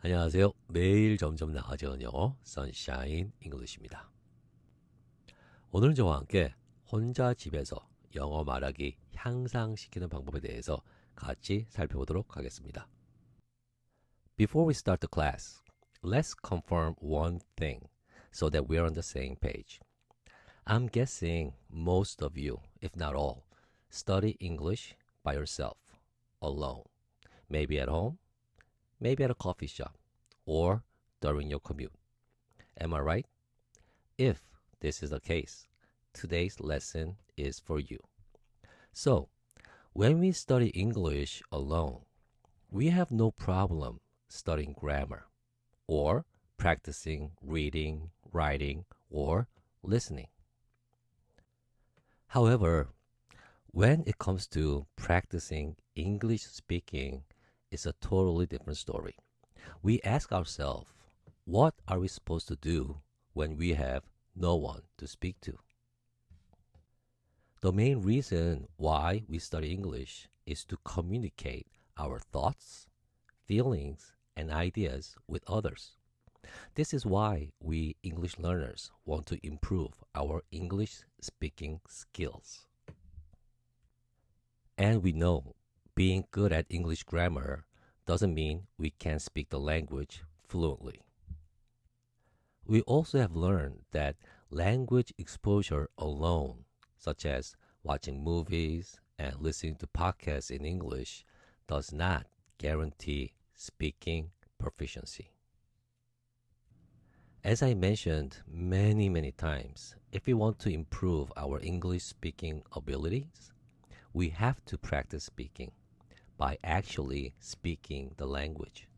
안녕하세요. 매일 점점 나아지는 영어 Sunshine English입니다. 오늘 저와 함께 혼자 집에서 영어 말하기 향상시키는 방법에 대해서 같이 살펴보도록 하겠습니다. Before we start the class, let's confirm one thing so that we're on the same page. I'm guessing most of you, if not all, study English by yourself, alone. Maybe at home, maybe at a coffee shop, or during your commute. Am I right? If this is the case, today's lesson is for you. So, when we study English alone, we have no problem studying grammar or practicing reading, writing, or listening. However, when it comes to practicing English speaking, it's a totally different story. We ask ourselves, what are we supposed to do when we have no one to speak to? The main reason why we study English is to communicate our thoughts, feelings, and ideas with others. This is why we English learners want to improve our English speaking skills. And we know being good at English grammar doesn't mean we can speak the language fluently. We also have learned that language exposure alone, such as watching movies and listening to podcasts in English, does not guarantee speaking proficiency. As I mentioned many times, if we want to improve our English speaking abilities, we have to practice speaking by actually speaking the language.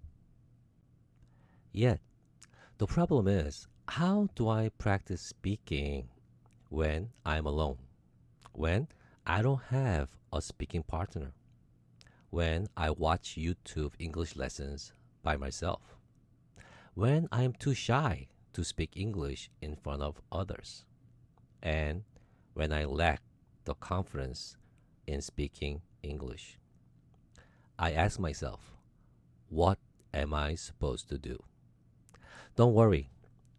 Yet, the problem is, how do I practice speaking when I'm alone? When I don't have a speaking partner? When I watch YouTube English lessons by myself? When I'm too shy to speak English in front of others? And when I lack the confidence in speaking English? I ask myself, what am I supposed to do? Don't worry,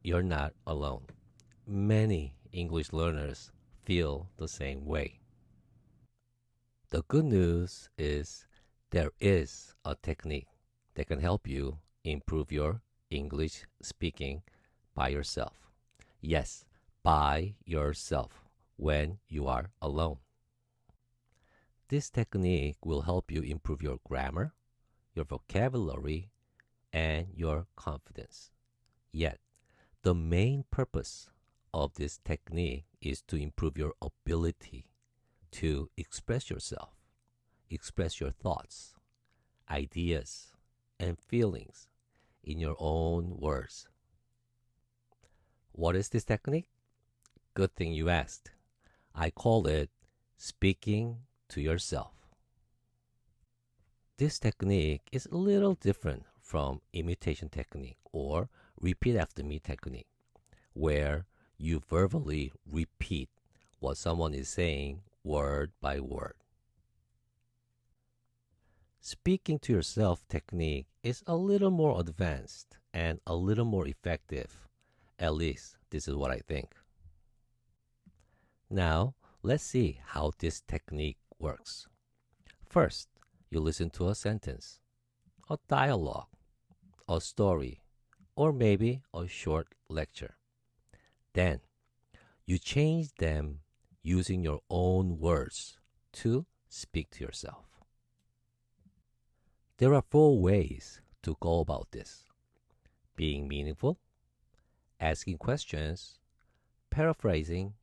you're not alone. Many English learners feel the same way. The good news is there is a technique that can help you improve your English speaking by yourself. Yes, by yourself when you are alone. This technique will help you improve your grammar, your vocabulary, and your confidence. Yet, the main purpose of this technique is to improve your ability to express yourself, express your thoughts, ideas, and feelings in your own words. What is this technique? Good thing you asked. I call it speaking to yourself. This technique is a little different from imitation technique or repeat after me technique, where you verbally repeat what someone is saying word by word. Speaking to yourself technique is a little more advanced and a little more effective. At least, this is what I think. Now, let's see how this technique works. First, you listen to a sentence, a dialogue, a story, or maybe a short lecture. Then, you change them using your own words to speak to yourself. There are 4 ways to go about this: being meaningful, asking questions, paraphrasing,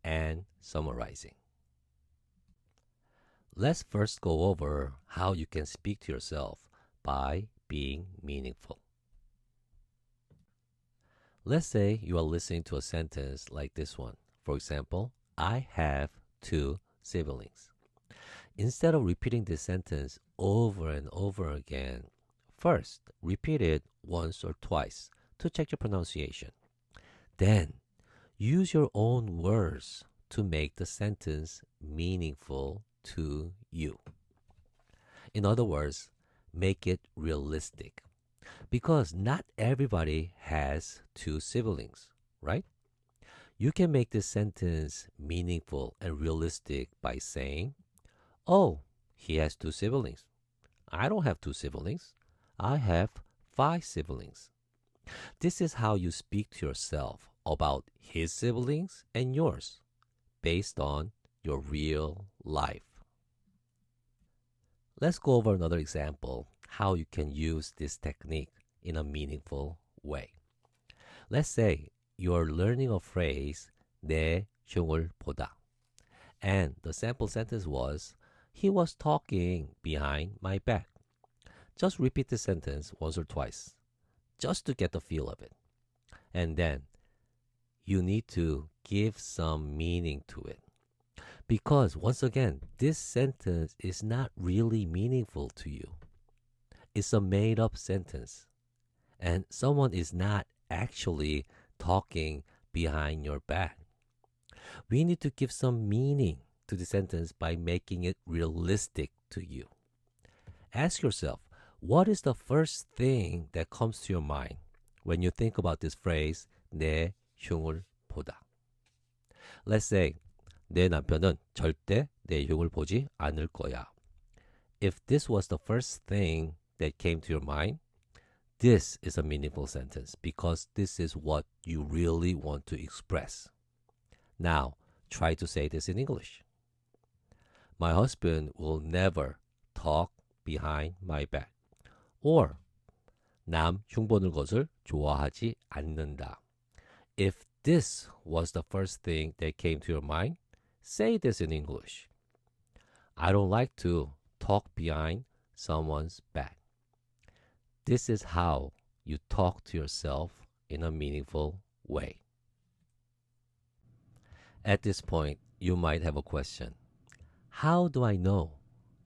and summarizing. Let's first go over how you can speak to yourself by being meaningful. Let's say you are listening to a sentence like this one. For example, I have 2 siblings. Instead of repeating this sentence over and over again, first repeat it once or twice to check your pronunciation. Then use your own words to make the sentence meaningful to you. In other words, make it realistic. Because not everybody has two siblings, right? You can make this sentence meaningful and realistic by saying, "Oh, he has two siblings. I don't have two siblings. I have five siblings." This is how you speak to yourself about his siblings and yours based on your real life. Let's go over another example how you can use this technique in a meaningful way. Let's say you're learning a phrase 내 흉을 보다, and the sample sentence was he was talking behind my back. Just repeat the sentence once or twice just to get the feel of it. And then you need to give some meaning to it. Because once again, this sentence is not really meaningful to you. It's a made up sentence. And someone is not actually talking behind your back. We need to give some meaning to the sentence by making it realistic to you. Ask yourself, what is the first thing that comes to your mind when you think about this phrase, 내 흉을 보다? Let's say, 내 남편은 절대 내 흉을 보지 않을 거야. If this was the first thing that came to your mind, this is a meaningful sentence because this is what you really want to express. Now, try to say this in English. My husband will never talk behind my back. Or, 남 흉보는 것을 좋아하지 않는다. If this was the first thing that came to your mind, say this in English. I don't like to talk behind someone's back. This is how you talk to yourself in a meaningful way. At this point, you might have a question. How do I know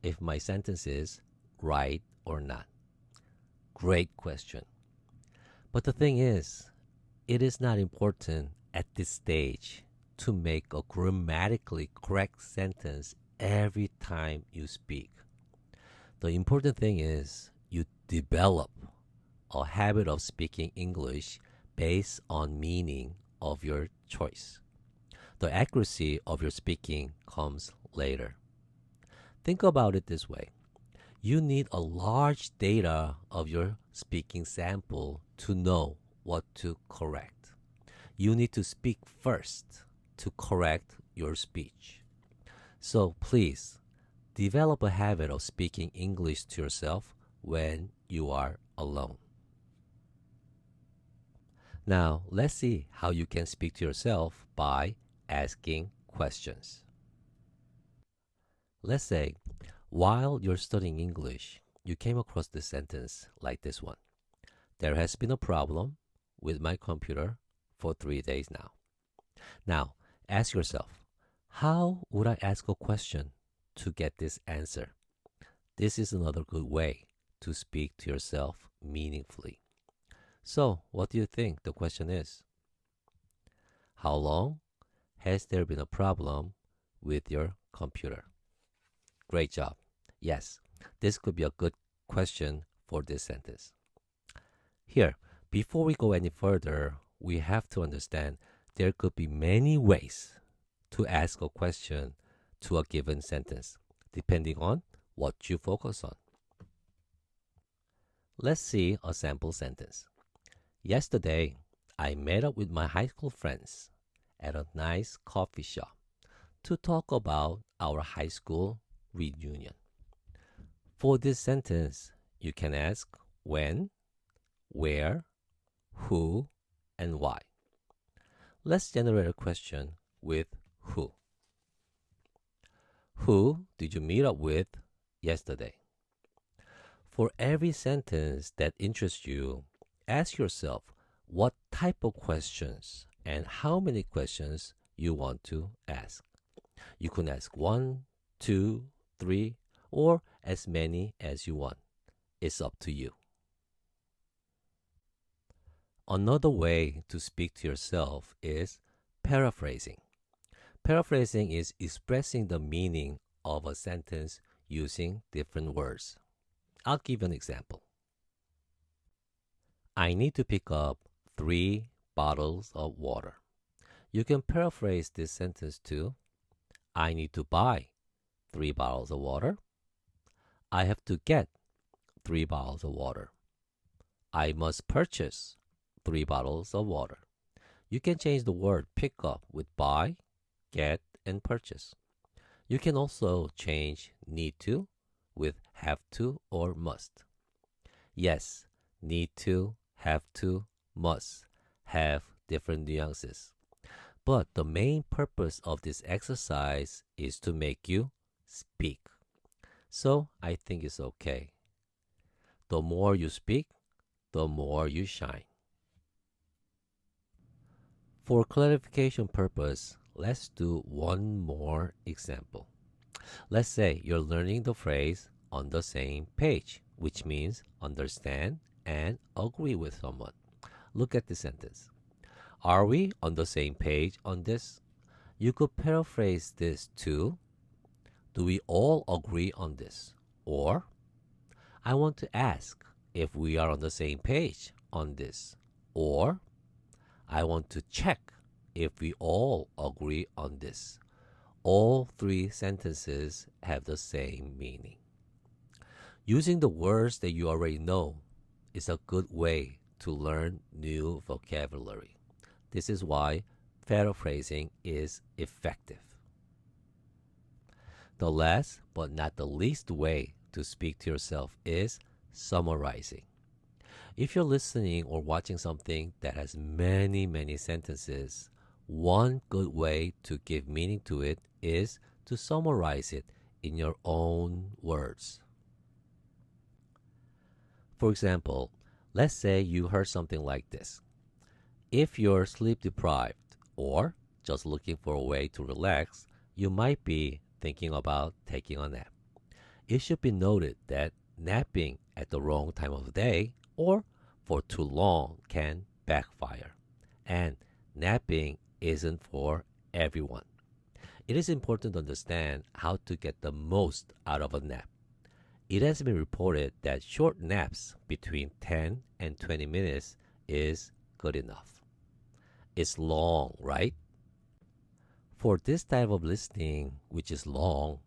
if my sentence is right or not? Great question. But the thing is, it is not important at this stage to make a grammatically correct sentence every time you speak. The important thing is you develop a habit of speaking English based on meaning of your choice. The accuracy of your speaking comes later. Think about it this way. You need a large data of your speaking sample to know what to correct. You need to speak first to correct your speech. So please, develop a habit of speaking English to yourself when you are alone. Now, let's see how you can speak to yourself by asking questions. Let's say, while you're studying English, you came across this sentence like this one. There has been a problem with my computer for 3 days now. Now, ask yourself, how would I ask a question to get this answer? This is another good way to speak to yourself meaningfully. So, what do you think the question is? How long has there been a problem with your computer? Great job. Yes, this could be a good question for this sentence. Here, before we go any further, we have to understand there could be many ways to ask a question to a given sentence, depending on what you focus on. Let's see a sample sentence. Yesterday, I met up with my high school friends at a nice coffee shop to talk about our high school reunion. For this sentence, you can ask when, where, who, and why. Let's generate a question with who. Who did you meet up with yesterday? For every sentence that interests you, ask yourself what type of questions and how many questions you want to ask. You can ask 1, 2, 3, or as many as you want. It's up to you. Another way to speak to yourself is paraphrasing. Paraphrasing is expressing the meaning of a sentence using different words. I'll give you an example. I need to pick up 3 bottles of water. You can paraphrase this sentence to I need to buy 3 bottles of water. I have to get 3 bottles of water. I must purchase 3 bottles of water. You can change the word pick up with buy, get, and purchase. You can also change need to with have to or must. Yes, need to, have to, must have different nuances. But the main purpose of this exercise is to make you speak. So I think it's okay. The more you speak, the more you shine. For clarification purpose, let's do one more example. Let's say you're learning the phrase on the same page, which means understand and agree with someone. Look at the sentence. Are we on the same page on this? You could paraphrase this to, do we all agree on this? Or, I want to ask if we are on the same page on this. Or, I want to check if we all agree on this. All 3 sentences have the same meaning. Using the words that you already know is a good way to learn new vocabulary. This is why paraphrasing is effective. The last but not the least way to speak to yourself is summarizing. If you're listening or watching something that has many sentences, one good way to give meaning to it is to summarize it in your own words. For example, let's say you heard something like this. If you're sleep deprived or just looking for a way to relax, you might be thinking about taking a nap. It should be noted that napping at the wrong time of day or for too long can backfire. And napping isn't for everyone. It is important to understand how to get the most out of a nap. It has been reported that short naps between 10 and 20 minutes is good enough. It's long, right? For this type of listening, which is long,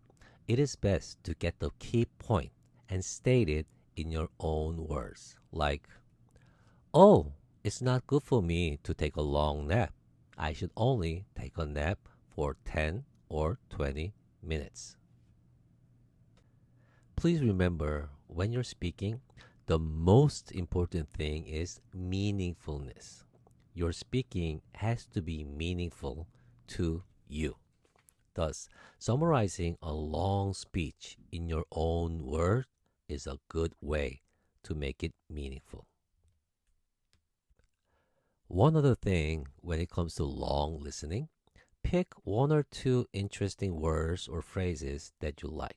it is best to get the key point and state it in your own words, like, oh, it's not good for me to take a long nap. I should only take a nap for 10 or 20 minutes. Please remember, when you're speaking, the most important thing is meaningfulness. Your speaking has to be meaningful to you. Thus, summarizing a long speech in your own words is a good way to make it meaningful. One other thing when it comes to long listening, pick 1 or 2 interesting words or phrases that you like.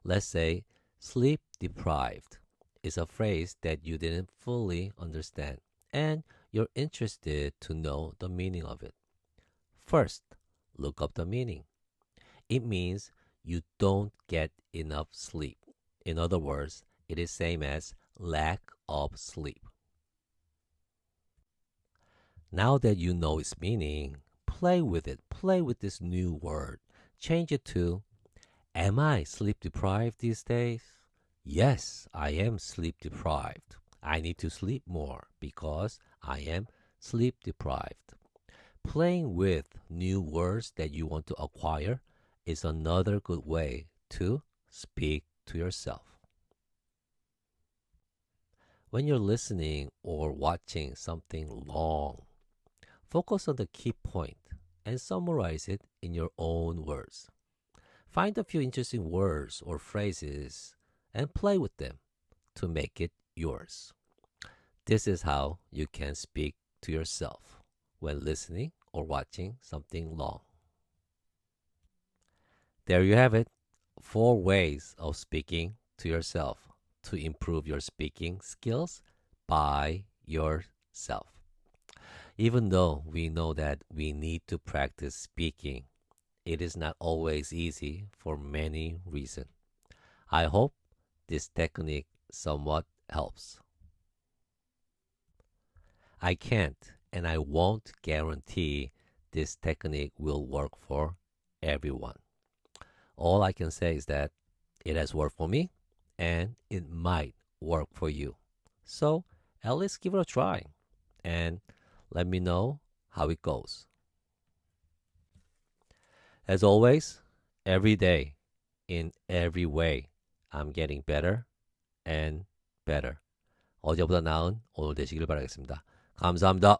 Let's say, sleep deprived is a phrase that you didn't fully understand and you're interested to know the meaning of it. First, look up the meaning. It means you don't get enough sleep. In other words, it is same as lack of sleep. Now that you know its meaning, play with it. Play with this new word. Change it to, am I sleep deprived these days? Yes, I am sleep deprived. I need to sleep more because I am sleep deprived. Playing with new words that you want to acquire is another good way to speak to yourself. When you're listening or watching something long, focus on the key point and summarize it in your own words. Find a few interesting words or phrases and play with them to make it yours. This is how you can speak to yourself when listening or watching something long. There you have it, 4 ways of speaking to yourself to improve your speaking skills by yourself. Even though we know that we need to practice speaking, it is not always easy for many reasons. I hope this technique somewhat helps. I can't and I won't guarantee this technique will work for everyone. All I can say is that it has worked for me and it might work for you. So at least give it a try and let me know how it goes. As always, every day, in every way, I'm getting better and better. 어제보다 나은 오늘 되시길 바라겠습니다. 감사합니다.